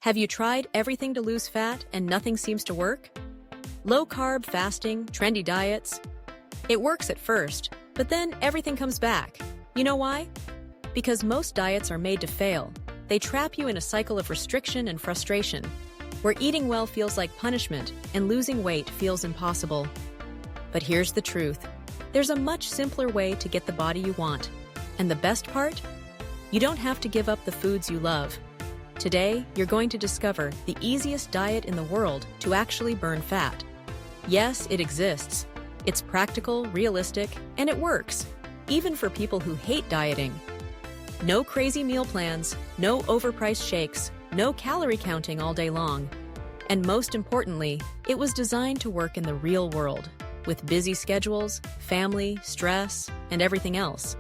Have you tried everything to lose fat and nothing seems to work? Low-carb fasting, trendy diets? It works at first, but then everything comes back. You know why? Because most diets are made to fail. They trap you in a cycle of restriction and frustration, where eating well feels like punishment and losing weight feels impossible. But here's the truth. There's a much simpler way to get the body you want. And the best part? You don't have to give up the foods you love. Today, you're going to discover the easiest diet in the world to actually burn fat. Yes, it exists. It's practical, realistic, and it works, even for people who hate dieting. No crazy meal plans, no overpriced shakes, no calorie counting all day long. And most importantly, it was designed to work in the real world, with busy schedules, family, stress, and everything else.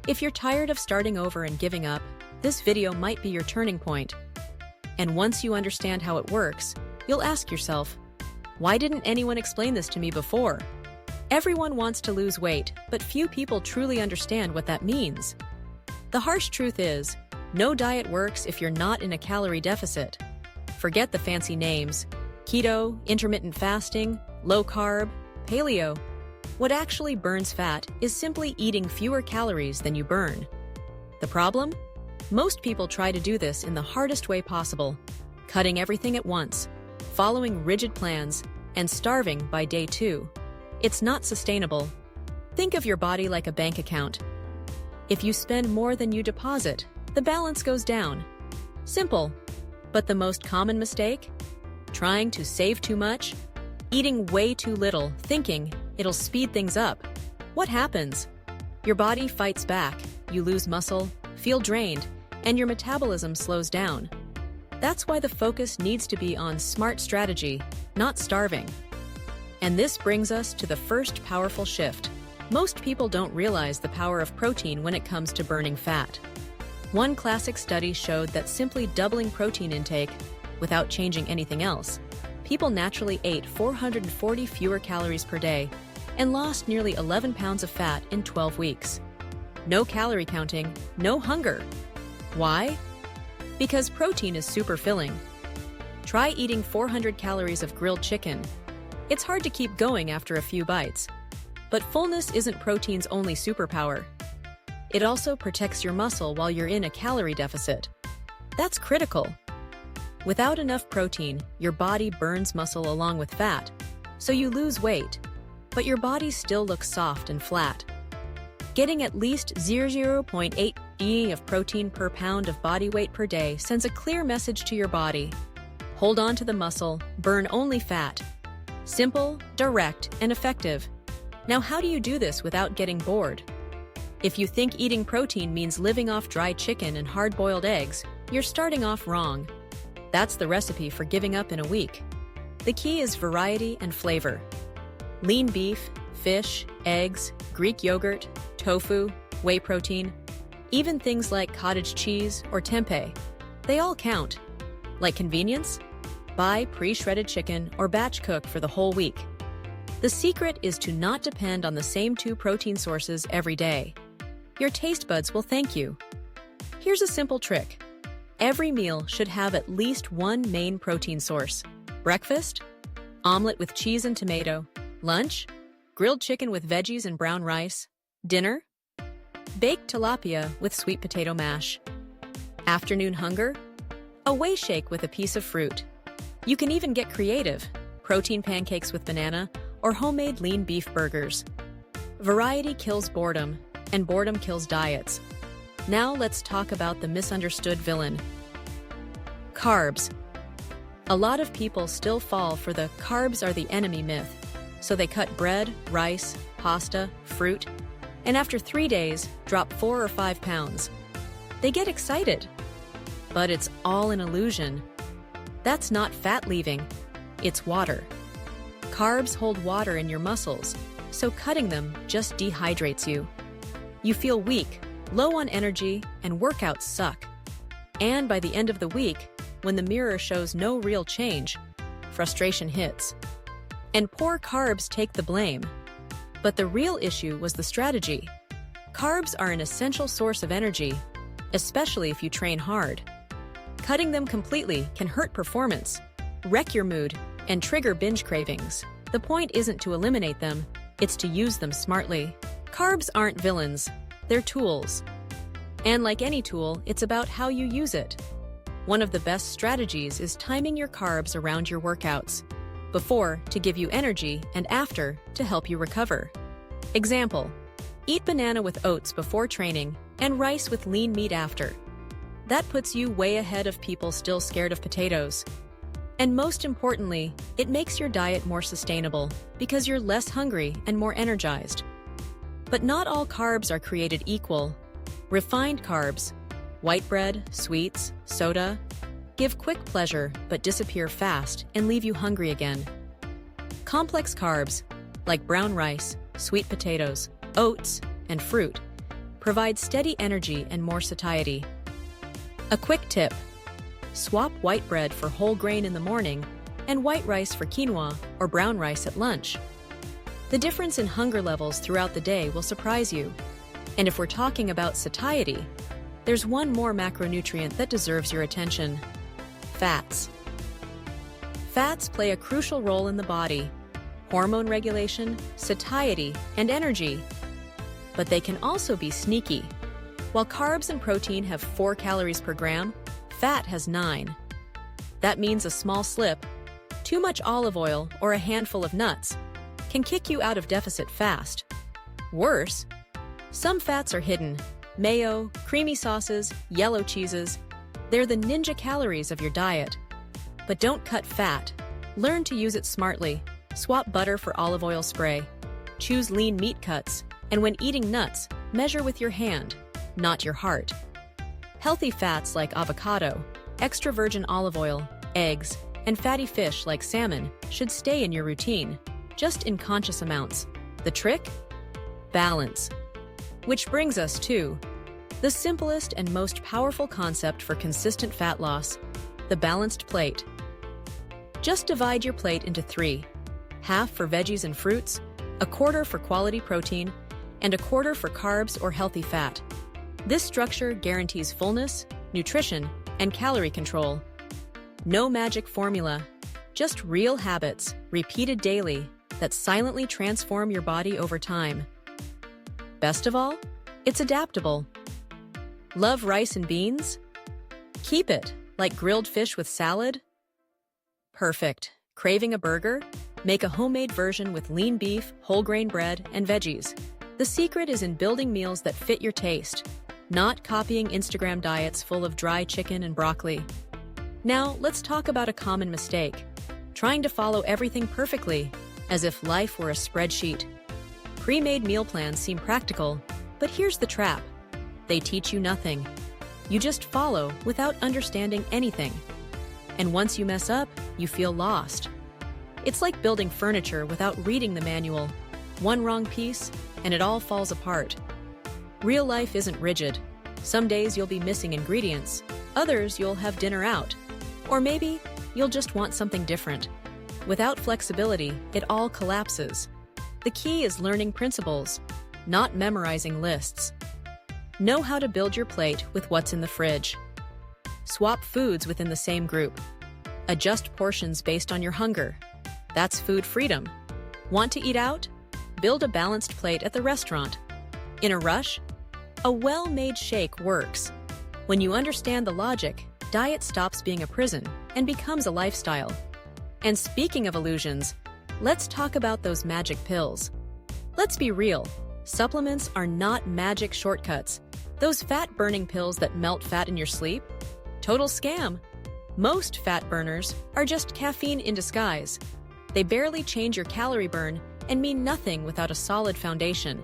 If you're tired of starting over and giving up, this video might be your turning point. And once you understand how it works, you'll ask yourself, why didn't anyone explain this to me before? Everyone wants to lose weight, but few people truly understand what that means. The harsh truth is, no diet works if you're not in a calorie deficit. Forget the fancy names: keto, intermittent fasting, low carb, paleo. What actually burns fat is simply eating fewer calories than you burn. The problem? Most people try to do this in the hardest way possible, cutting everything at once, following rigid plans, and starving by day 2. It's not sustainable. Think of your body like a bank account. If you spend more than you deposit, the balance goes down. Simple. But the most common mistake? Trying to save too much, eating way too little, thinking it'll speed things up. What happens? Your body fights back, you lose muscle, feel drained, and your metabolism slows down. That's why the focus needs to be on smart strategy, not starving. And this brings us to the first powerful shift. Most people don't realize the power of protein when it comes to burning fat. One classic study showed that simply doubling protein intake, without changing anything else, people naturally ate 440 fewer calories per day and lost nearly 11 pounds of fat in 12 weeks. No calorie counting, no hunger. Why? Because protein is super filling. Try eating 400 calories of grilled chicken. It's hard to keep going after a few bites. But fullness isn't protein's only superpower. It also protects your muscle while you're in a calorie deficit. That's critical. Without enough protein, your body burns muscle along with fat, so you lose weight, but your body still looks soft and flat. Getting at least 0.8 g of protein per pound of body weight per day sends a clear message to your body. Hold on to the muscle, burn only fat. Simple, direct, and effective. Now, how do you do this without getting bored? If you think eating protein means living off dry chicken and hard-boiled eggs, you're starting off wrong. That's the recipe for giving up in a week. The key is variety and flavor. Lean beef, fish, eggs, Greek yogurt, tofu, whey protein, even things like cottage cheese or tempeh. They all count. Like convenience? Buy pre-shredded chicken or batch cook for the whole week. The secret is to not depend on the same 2 protein sources every day. Your taste buds will thank you. Here's a simple trick. Every meal should have at least one main protein source. Breakfast? Omelet with cheese and tomato. Lunch? Grilled chicken with veggies and brown rice. Dinner? Baked tilapia with sweet potato mash. Afternoon hunger? A whey shake with a piece of fruit. You can even get creative. Protein pancakes with banana, or homemade lean beef burgers. Variety kills boredom, and boredom kills diets. Now let's talk about the misunderstood villain. Carbs. A lot of people still fall for the carbs are the enemy myth, so they cut bread, rice, pasta, fruit, and after 3 days, drop 4 or 5 pounds. They get excited. But it's all an illusion. That's not fat leaving, it's water. Carbs hold water in your muscles, so cutting them just dehydrates you. You feel weak, low on energy, and workouts suck. And by the end of the week, when the mirror shows no real change, frustration hits. And poor carbs take the blame. But the real issue was the strategy. Carbs are an essential source of energy, especially if you train hard. Cutting them completely can hurt performance, wreck your mood, and trigger binge cravings. The point isn't to eliminate them, it's to use them smartly. Carbs aren't villains, they're tools. And like any tool, it's about how you use it. One of the best strategies is timing your carbs around your workouts. Before, to give you energy, and after, to help you recover. Example: eat banana with oats before training and rice with lean meat after. That puts you way ahead of people still scared of potatoes. And most importantly, it makes your diet more sustainable because you're less hungry and more energized. But not all carbs are created equal. Refined carbs, white bread, sweets, soda, give quick pleasure but disappear fast and leave you hungry again. Complex carbs, like brown rice, sweet potatoes, oats, and fruit, provide steady energy and more satiety. A quick tip: swap white bread for whole grain in the morning and white rice for quinoa or brown rice at lunch. The difference in hunger levels throughout the day will surprise you. And if we're talking about satiety, there's one more macronutrient that deserves your attention: fats. Fats play a crucial role in the body: hormone regulation, satiety, and energy. But they can also be sneaky. While carbs and protein have 4 calories per gram, fat has 9. That means a small slip, too much olive oil, or a handful of nuts can kick you out of deficit fast. Worse, some fats are hidden: mayo, creamy sauces, yellow cheeses. They're the ninja calories of your diet. But don't cut fat. Learn to use it smartly. Swap butter for olive oil spray. Choose lean meat cuts. And when eating nuts, measure with your hand, not your heart. Healthy fats like avocado, extra virgin olive oil, eggs, and fatty fish like salmon should stay in your routine, just in conscious amounts. The trick? Balance. Which brings us to the simplest and most powerful concept for consistent fat loss: the balanced plate. Just divide your plate into 3: half for veggies and fruits, a quarter for quality protein, and a quarter for carbs or healthy fat. This structure guarantees fullness, nutrition, and calorie control. No magic formula, just real habits, repeated daily, that silently transform your body over time. Best of all, it's adaptable. Love rice and beans? Keep it, like grilled fish with salad? Perfect. Craving a burger? Make a homemade version with lean beef, whole grain bread, and veggies. The secret is in building meals that fit your taste, not copying Instagram diets full of dry chicken and broccoli. Now, let's talk about a common mistake: trying to follow everything perfectly, as if life were a spreadsheet. Pre-made meal plans seem practical, but here's the trap: they teach you nothing. You just follow without understanding anything. And once you mess up, you feel lost. It's like building furniture without reading the manual. One wrong piece, and it all falls apart. Real life isn't rigid. Some days you'll be missing ingredients, others you'll have dinner out, or maybe you'll just want something different. Without flexibility, it all collapses. The key is learning principles, not memorizing lists. Know how to build your plate with what's in the fridge. Swap foods within the same group. Adjust portions based on your hunger. That's food freedom. Want to eat out? Build a balanced plate at the restaurant. In a rush? A well-made shake works. When you understand the logic, diet stops being a prison and becomes a lifestyle. And speaking of illusions, let's talk about those magic pills. Let's be real, supplements are not magic shortcuts. Those fat-burning pills that melt fat in your sleep? Total scam. Most fat burners are just caffeine in disguise. They barely change your calorie burn and mean nothing without a solid foundation.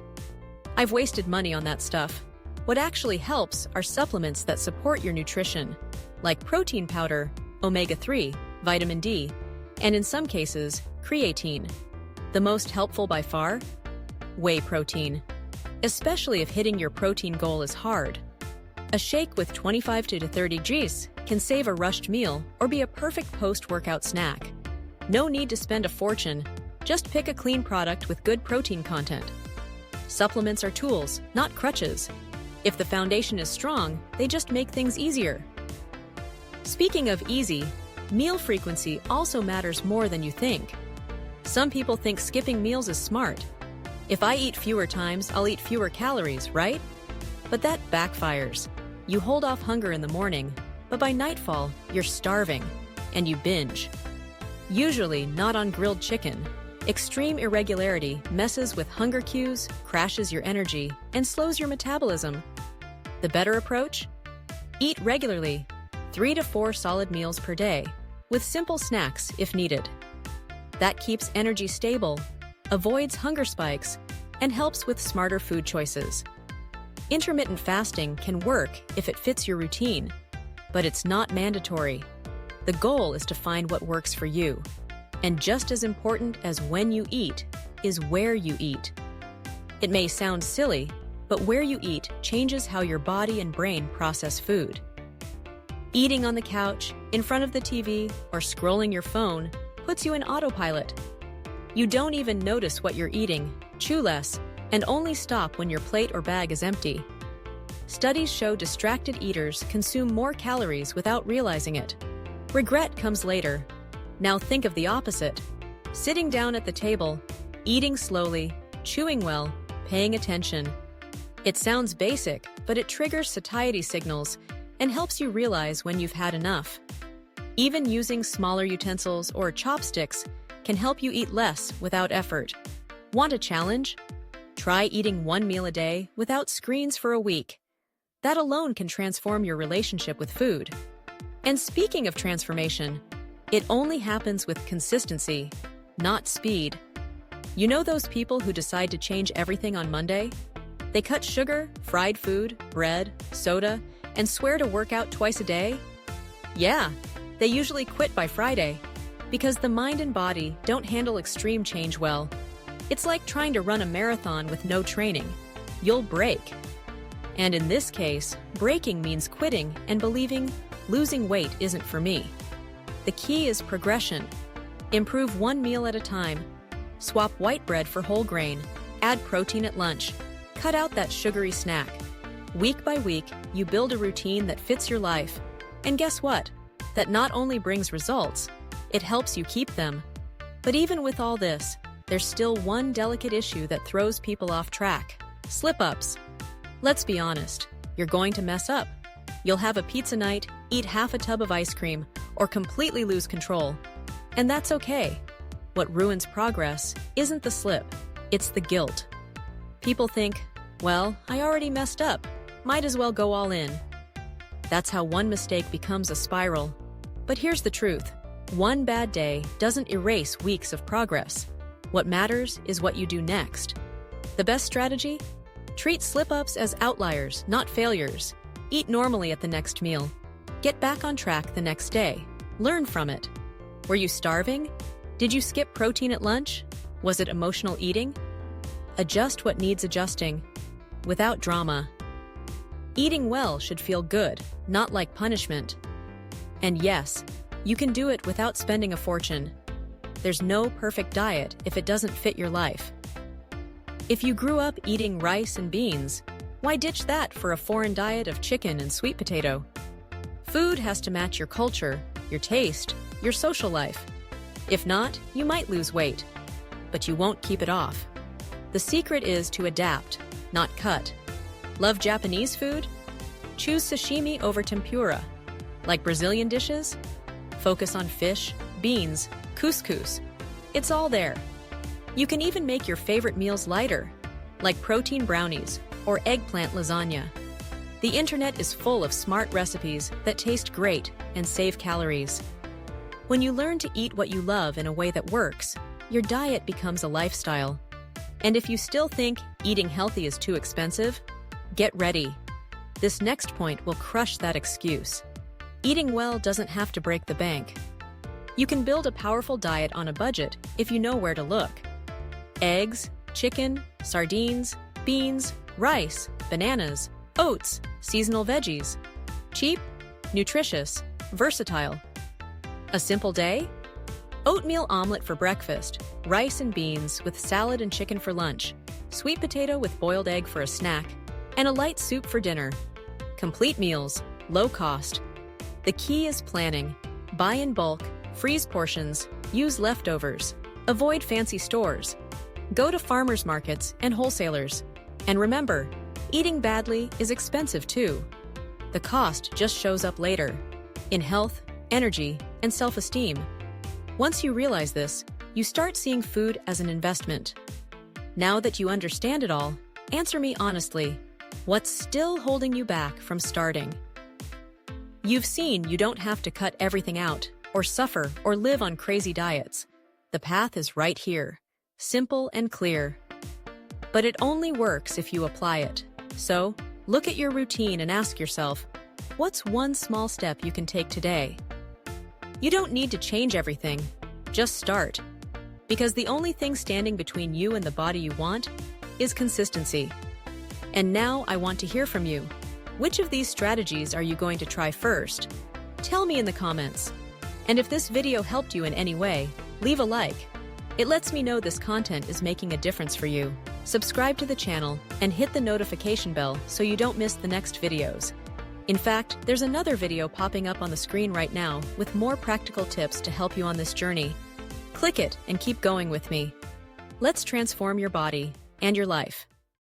I've wasted money on that stuff. What actually helps are supplements that support your nutrition, like protein powder, omega-3, vitamin D, and in some cases, creatine. The most helpful by far? Whey protein. Especially if hitting your protein goal is hard. A shake with 25 to 30 Gs can save a rushed meal or be a perfect post-workout snack. No need to spend a fortune. Just pick a clean product with good protein content. Supplements are tools, not crutches. If the foundation is strong, they just make things easier. Speaking of easy, meal frequency also matters more than you think. Some people think skipping meals is smart. If I eat fewer times, I'll eat fewer calories, right? But that backfires. You hold off hunger in the morning, but by nightfall, you're starving, and you binge. Usually not on grilled chicken. Extreme irregularity messes with hunger cues, crashes your energy, and slows your metabolism. The better approach? Eat regularly, 3 to 4 solid meals per day, with simple snacks if needed. That keeps energy stable, avoids hunger spikes, and helps with smarter food choices. Intermittent fasting can work if it fits your routine, but it's not mandatory. The goal is to find what works for you. And just as important as when you eat is where you eat. It may sound silly, but where you eat changes how your body and brain process food. Eating on the couch, in front of the TV, or scrolling your phone puts you in autopilot. You don't even notice what you're eating, chew less, and only stop when your plate or bag is empty. Studies show distracted eaters consume more calories without realizing it. Regret comes later. Now think of the opposite. Sitting down at the table, eating slowly, chewing well, paying attention. It sounds basic, but it triggers satiety signals and helps you realize when you've had enough. Even using smaller utensils or chopsticks can help you eat less without effort. Want a challenge? Try eating 1 meal a day without screens for a week. That alone can transform your relationship with food. And speaking of transformation, it only happens with consistency, not speed. You know those people who decide to change everything on Monday? They cut sugar, fried food, bread, soda, and swear to work out twice a day? Yeah, they usually quit by Friday, because the mind and body don't handle extreme change well. It's like trying to run a marathon with no training. You'll break. And in this case, breaking means quitting and believing losing weight isn't for me. The key is progression. Improve 1 meal at a time. Swap white bread for whole grain. Add protein at lunch. Cut out that sugary snack. Week by week, you build a routine that fits your life. And guess what? That not only brings results, it helps you keep them. But even with all this, there's still one delicate issue that throws people off track: slip-ups. Let's be honest, you're going to mess up. You'll have a pizza night, eat half a tub of ice cream, or completely lose control. And that's okay. What ruins progress isn't the slip, it's the guilt. People think, well, I already messed up. Might as well go all in. That's how one mistake becomes a spiral. But here's the truth. One bad day doesn't erase weeks of progress. What matters is what you do next. The best strategy? Treat slip-ups as outliers, not failures. Eat normally at the next meal. Get back on track the next day. Learn from it. Were you starving? Did you skip protein at lunch? Was it emotional eating? Adjust what needs adjusting, without drama. Eating well should feel good, not like punishment. And yes, you can do it without spending a fortune. There's no perfect diet if it doesn't fit your life. If you grew up eating rice and beans, why ditch that for a foreign diet of chicken and sweet potato? Food has to match your culture, your taste, your social life. If not, you might lose weight, but you won't keep it off. The secret is to adapt, not cut. Love Japanese food? Choose sashimi over tempura. Like Brazilian dishes? Focus on fish, beans, couscous. It's all there. You can even make your favorite meals lighter, like protein brownies or eggplant lasagna. The internet is full of smart recipes that taste great and save calories. When you learn to eat what you love in a way that works, your diet becomes a lifestyle. And if you still think eating healthy is too expensive, get ready. This next point will crush that excuse. Eating well doesn't have to break the bank. You can build a powerful diet on a budget if you know where to look. Eggs, chicken, sardines, beans, rice, bananas, oats, seasonal veggies. Cheap, nutritious, versatile. A simple day? Oatmeal omelet for breakfast, rice and beans with salad and chicken for lunch, sweet potato with boiled egg for a snack, and a light soup for dinner. Complete meals, low cost. The key is planning. Buy in bulk, freeze portions, use leftovers, avoid fancy stores. Go to farmers markets and wholesalers. And remember, eating badly is expensive too. The cost just shows up later, in health, energy, and self-esteem. Once you realize this, you start seeing food as an investment. Now that you understand it all, answer me honestly. What's still holding you back from starting? You've seen you don't have to cut everything out, or suffer, or live on crazy diets. The path is right here, simple and clear. But it only works if you apply it. So, look at your routine and ask yourself, what's one small step you can take today? You don't need to change everything, just start. Because the only thing standing between you and the body you want is consistency. And now I want to hear from you. Which of these strategies are you going to try first? Tell me in the comments. And if this video helped you in any way, leave a like. It lets me know this content is making a difference for you. Subscribe to the channel and hit the notification bell so you don't miss the next videos. In fact, there's another video popping up on the screen right now with more practical tips to help you on this journey. Click it and keep going with me. Let's transform your body and your life.